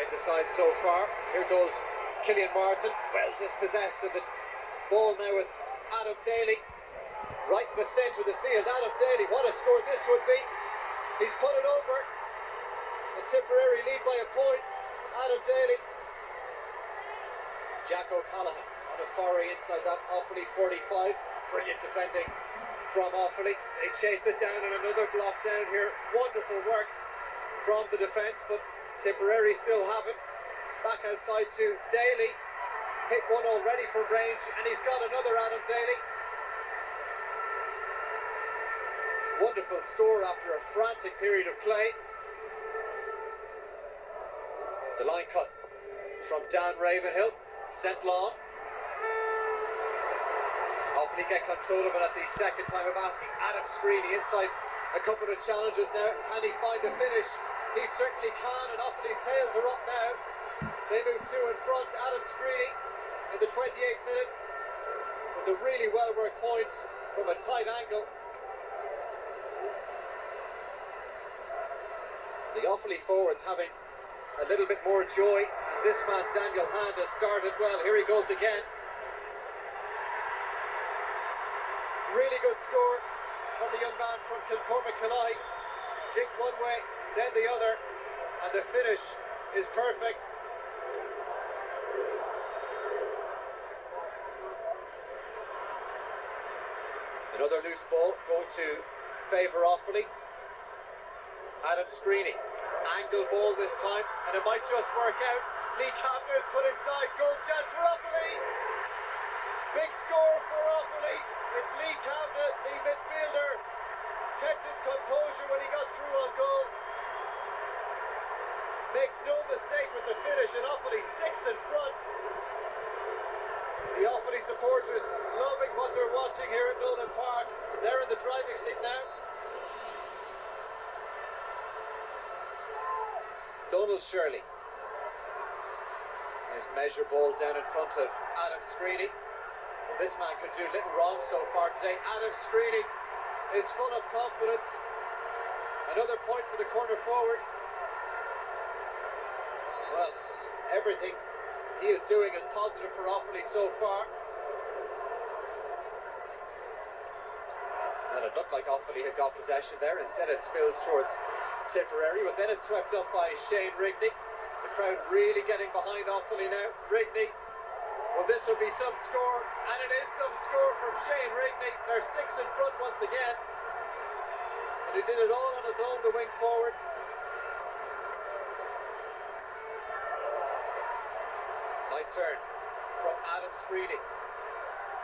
decide so far. Here goes Killian Martin, well dispossessed of the ball now with Adam Daly. Right in the centre of the field, Adam Daly, what a score this would be. He's put it over. The Tipperary lead by a point. Adam Daly. Jack O'Callaghan on a foray inside that Offaly 45. Brilliant defending from Offaly. They chase it down and another block down here. Wonderful work from the defence, but Tipperary still have it. Back outside to Daly. Hit one already from range, and he's got another, Adam Daly. Wonderful score after a frantic period of play. The line cut from Dan Ravenhill, sent long. Offaly get control of it at the second time of asking. Adam Screeney inside a couple of challenges now. Can he find the finish? He certainly can, and Offaly's tails are up now. They move two in front. Adam Screeney in the 28th minute with a really well worked point from a tight angle. The Offaly forwards having a little bit more joy, and this man Daniel Hand has started well. Here he goes again. Really good score from the young man from Kilcormac Killie. Jigged one way, then the other, and the finish is perfect. Another loose ball going to favour Offaly. Adam Screeney, angle ball this time, and it might just work out. Lee Kavanagh's cut inside, goal chance for Offaly. Big score for Offaly. It's Lee Kavanagh, the midfielder, kept his composure when he got through on goal. Makes no mistake with the finish, and Offaly 6 in front. The Offaly supporters loving what they're watching here at Nolan Park. They're in the driving seat now. Donald Shirley. Nice measure ball down in front of Adam Screeney. Well, this man could do little wrong so far today. Adam Screeney is full of confidence. Another point for the corner forward. Well, everything he is doing is positive for Offaly so far. And it looked like Offaly had got possession there. Instead it spills towards Tipperary, but then it's swept up by Shane Rigney. The crowd really getting behind Offaly now. Rigney, well, this will be some score, and it is some score from Shane Rigney. They're 6 in front once again, and he did it all on his own, the wing forward. Nice turn from Adam Screeney,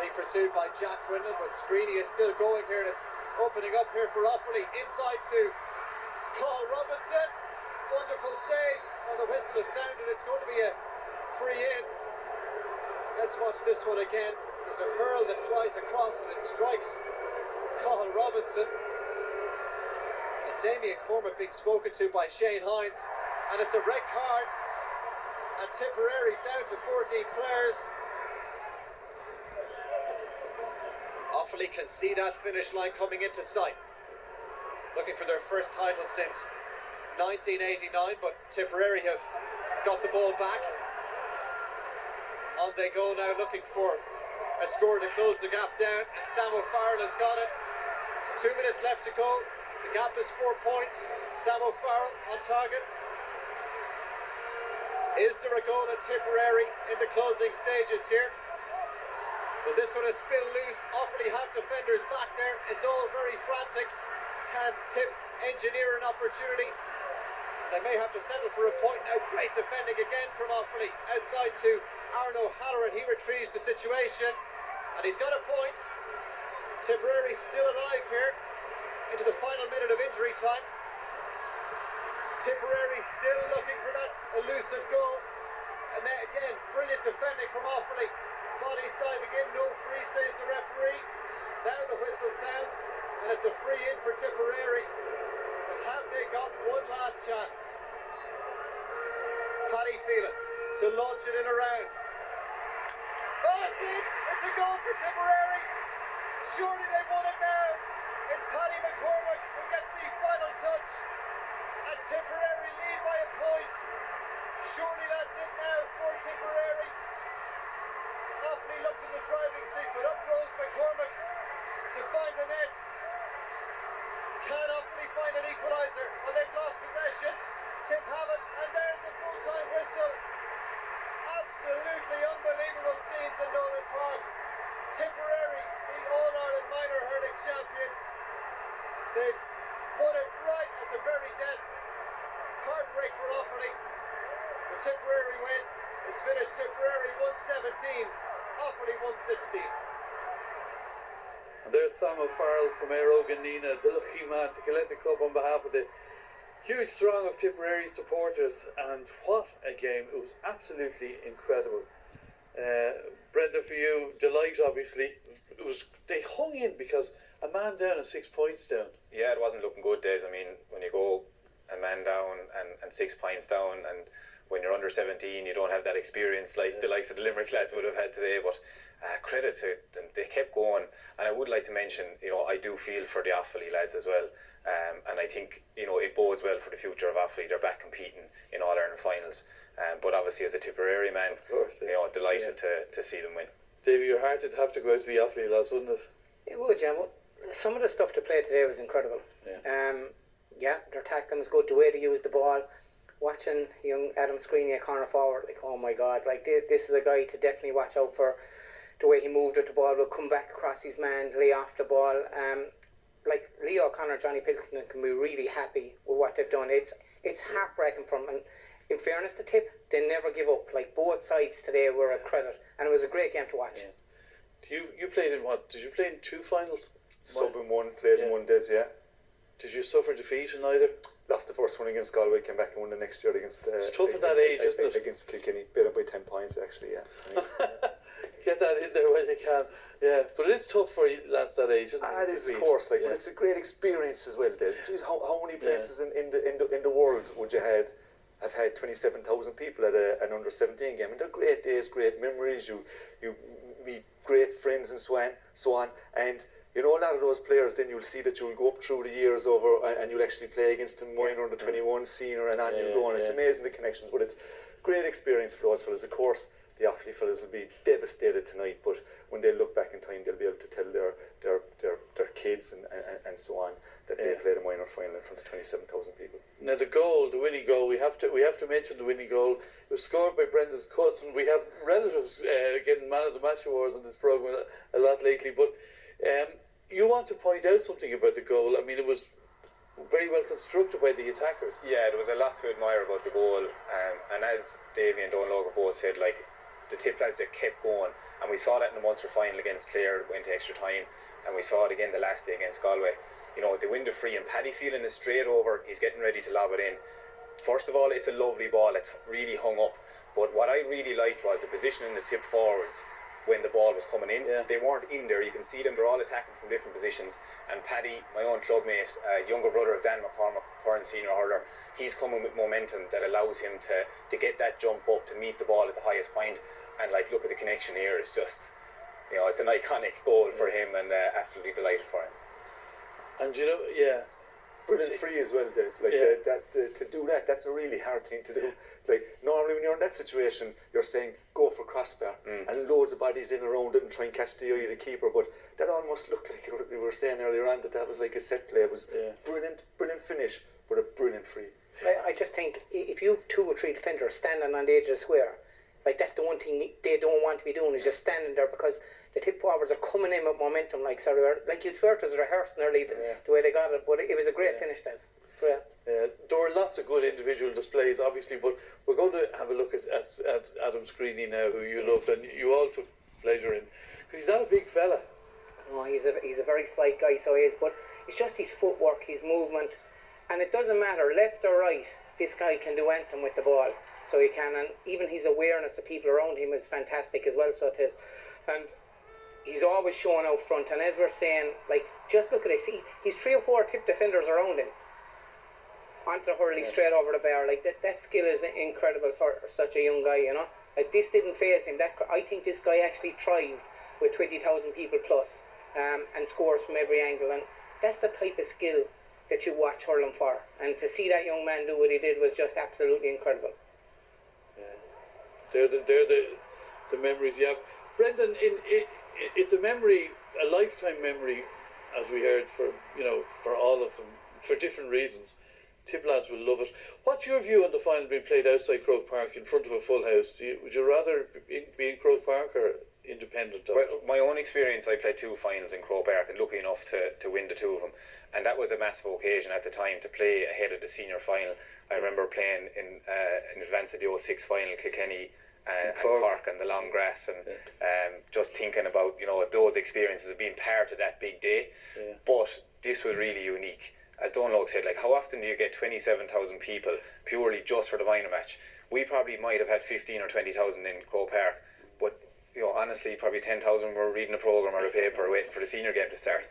being pursued by Jack Quinlan, but Screeney is still going here, and it's opening up here for Offaly. Inside to Carl Robinson, wonderful save. Well, the whistle has sounded, it's going to be a free in. Let's watch this one again. There's a hurl that flies across and it strikes Carl Robinson. And Damien Cormac being spoken to by Shane Hines, and it's a red card. And Tipperary down to 14 players. Offaly can see that finish line coming into sight. Looking for their first title since 1989, but Tipperary have got the ball back. On they go now, looking for a score to close the gap down, and Sam O'Farrell has got it. 2 minutes left to go. The gap is 4 points. Sam O'Farrell on target. Is there a goal in Tipperary in the closing stages here? Well, this one is spilled loose. Offaly have defenders back there. It's all very frantic. Can Tip engineer an opportunity? They may have to settle for a point now. Great defending again from Offaly. Outside to Aaron O'Halloran. He retrieves the situation, and he's got a point. Tipperary still alive here into the final minute of injury time. Tipperary still looking for that elusive goal. And then again, brilliant defending from Offaly. Bodies diving in, no free, says the referee. Now the whistle sounds, and it's a free in for Tipperary. But have they got one last chance? Paddy Phelan to launch it in around. Oh, it's in! It's a goal for Tipperary! Surely they've won it now! It's Paddy McCormack who gets the final touch, and Tipperary lead by a point. Surely that's it now for Tipperary. Offaly looked in the driving seat, but up rose McCormick to find the net. Can Offaly find an equaliser? Well, they've lost possession. Tip have it, and there's the full-time whistle. Absolutely unbelievable scenes in Nolan Park. Tipperary, the All-Ireland minor hurling champions. They've won it right at the very death. Heartbreak for Offaly. The Tipperary win. It's finished Tipperary 117, Offaly 116. And there's Sam O'Farrell from Éireoga Nina, the lucky man to collect the cup on behalf of the huge throng of Tipperary supporters. And what a game. It was absolutely incredible. Brenda, for you, delight obviously. They hung in because a man down and 6 points down. Yeah, it wasn't looking good, Des. I mean, when you go a man down and 6 points down, and when you're under 17, you don't have that experience like the likes of the Limerick lads would have had today. But credit to them, they kept going. And I would like to mention, I do feel for the Offaly lads as well. And I think, it bodes well for the future of Offaly. They're back competing in All-Ireland finals. But obviously, as a Tipperary man, of course, delighted to see them win. Davey, your heart would have to go out to the Offaly lads, wouldn't it? It would, yeah. Some of the stuff to play today was incredible. Yeah. Their tackling was good. The way they used the ball. Watching young Adam Screeney at corner forward, like, oh my God, like this is a guy to definitely watch out for. The way he moved with the ball, will come back across his man, lay off the ball. Like Leo O'Connor, Johnny Pilkington can be really happy with what they've done. It's heartbreaking for them. And in fairness to Tip, they never give up. Like, both sides today were a credit, and it was a great game to watch. Yeah. You played in what? Did you play in 2 finals? Sub in one, played in one, Des, yeah. Did you suffer defeat in either? Lost the first one against Galway, came back and won the next year against... it's tough at that age, isn't it? Against Kilkenny, beat up by 10 points, actually, yeah. Get that in there when you can. Yeah, but it's tough for lads that age, isn't it? It is, of course, but it's a great experience as well, Des. Jeez, how many places in the world would you have had 27,000 people at an under-17 game? And they're great days, great memories. You meet great friends and so on. And a lot of those players, then you'll see that you'll go up through the years over and you'll actually play against them minor under 21, senior, and on you'll go on. It's amazing, the connections, but it's great experience for those fellas. Of course, the Offaly fellas will be devastated tonight, but when they look back in time, they'll be able to tell their kids and so on that they played a minor final in front of 27,000 people. Now the winning goal, we have to mention the winning goal. It was scored by Brendan's cousin. We have relatives getting man of the match awards on this programme a lot lately, but you want to point out something about the goal. I mean, it was very well constructed by the attackers. Yeah, there was a lot to admire about the goal, and as Davey and Don Logan both said, like, the Tip lads that kept going, and we saw that in the Munster final against Clare, went to extra time, and we saw it again the last day against Galway. They win the free, and Paddy feeling it straight over, he's getting ready to lob it in. First of all, it's a lovely ball, it's really hung up, but what I really liked was the position in the Tip forwards. When the ball was coming in, they weren't in there. You can see them, they're all attacking from different positions. And Paddy, my own clubmate, younger brother of Dan McCormick, current senior hurler, he's coming with momentum that allows him to get that jump up, to meet the ball at the highest point. And look at the connection here. It's just, it's an iconic goal for him, and absolutely delighted for him. And Brilliant free as well, Des. To do that, that's a really hard thing to do. Normally when you're in that situation, you're saying go for crossbar and loads of bodies in around it and try and catch the eye of the keeper. But that almost looked like we were saying earlier on that was like a set play. It was brilliant finish, but a brilliant free. I just think if you've 2 or 3 defenders standing on the edge of the square, that's the one thing they don't want to be doing, is just standing there, because the Tip forwards are coming in with momentum, you'd swear it was rehearsed nearly the way they got it, but it was a great finish, Des. Great. There were lots of good individual displays, obviously, but we're going to have a look at Adam Screeney now, who you loved and you all took pleasure in, because he's not a big fella. No, he's a very slight guy, so he is, but it's just his footwork, his movement, and it doesn't matter left or right, this guy can do anything with the ball, so he can, and even his awareness of people around him is fantastic as well, so it is. And he's always showing out front, and as we're saying, just look at this, he's 3 or 4 Tip defenders around him, onto the hurley straight over the bar. That skill is incredible for such a young guy, this didn't faze him. I think this guy actually thrived with 20,000 people plus, and scores from every angle, and that's the type of skill that you watch hurling for, and to see that young man do what he did was just absolutely incredible. They're the memories you have. Brendan, it's a memory, a lifetime memory, as we heard, for all of them, for different reasons. Tip lads will love it. What's your view on the final being played outside Croke Park in front of a full house? Would you rather be in Croke Park or independent? Well, my own experience, I played 2 finals in Croke Park and lucky enough to win the 2 of them. And that was a massive occasion at the time to play ahead of the senior final. I remember playing in advance of the 06 final, Kilkenny and Cork and the long grass, and just thinking about those experiences of being part of that big day. Yeah. But this was really unique. As Donlogue said, like, how often do you get 27,000 people purely just for the minor match? We probably might have had 15 or 20,000 in Croke Park, but honestly, probably 10,000 were reading a programme or a paper waiting for the senior game to start.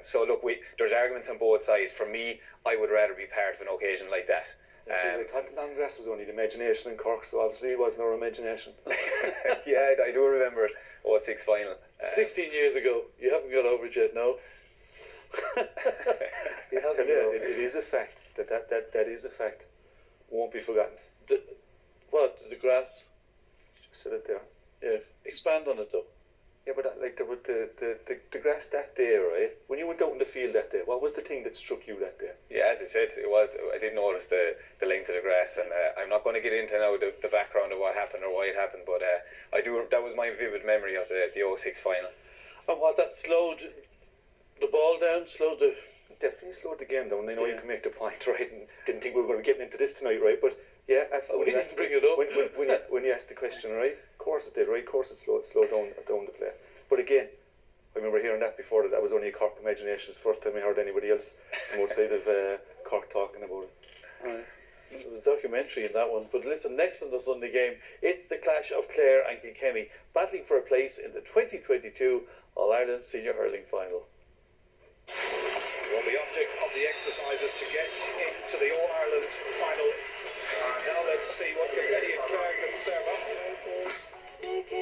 So look, there's arguments on both sides. For me, I would rather be part of an occasion like that. I thought the long grass was only the imagination in Cork, so obviously it wasn't our imagination. Yeah, I do remember it. 06 final. 16 years ago. You haven't got over it yet, no? It hasn't. It is a fact. That is a fact. Won't be forgotten. The grass? Just said it there. Yeah. Expand on it though. Yeah, but the grass that day, right? When you went out in the field that day, what was the thing that struck you that day? Yeah, as I said, I did notice the length of the grass, and I'm not going to get into now the background of what happened or why it happened, but that was my vivid memory of the 06 final. And what, that slowed the ball down, Definitely slowed the game down. I know you can make the point, right? And didn't think we were going to be getting into this tonight, right? But yeah, absolutely. We didn't bring it up. When you asked the question, right? Of course it did, right? Of course it slowed down the play. But again, I remember hearing that before, that was only a Cork imagination. It's the first time I heard anybody else from outside of Cork talking about it. Right. There's a documentary in that one. But listen, next on the Sunday game, it's the clash of Clare and Kilkenny, battling for a place in the 2022 All-Ireland Senior Hurling Final. Well, the object of the exercise is to get into the All-Ireland final. And now let's see what Kilkenny and Clare can serve up.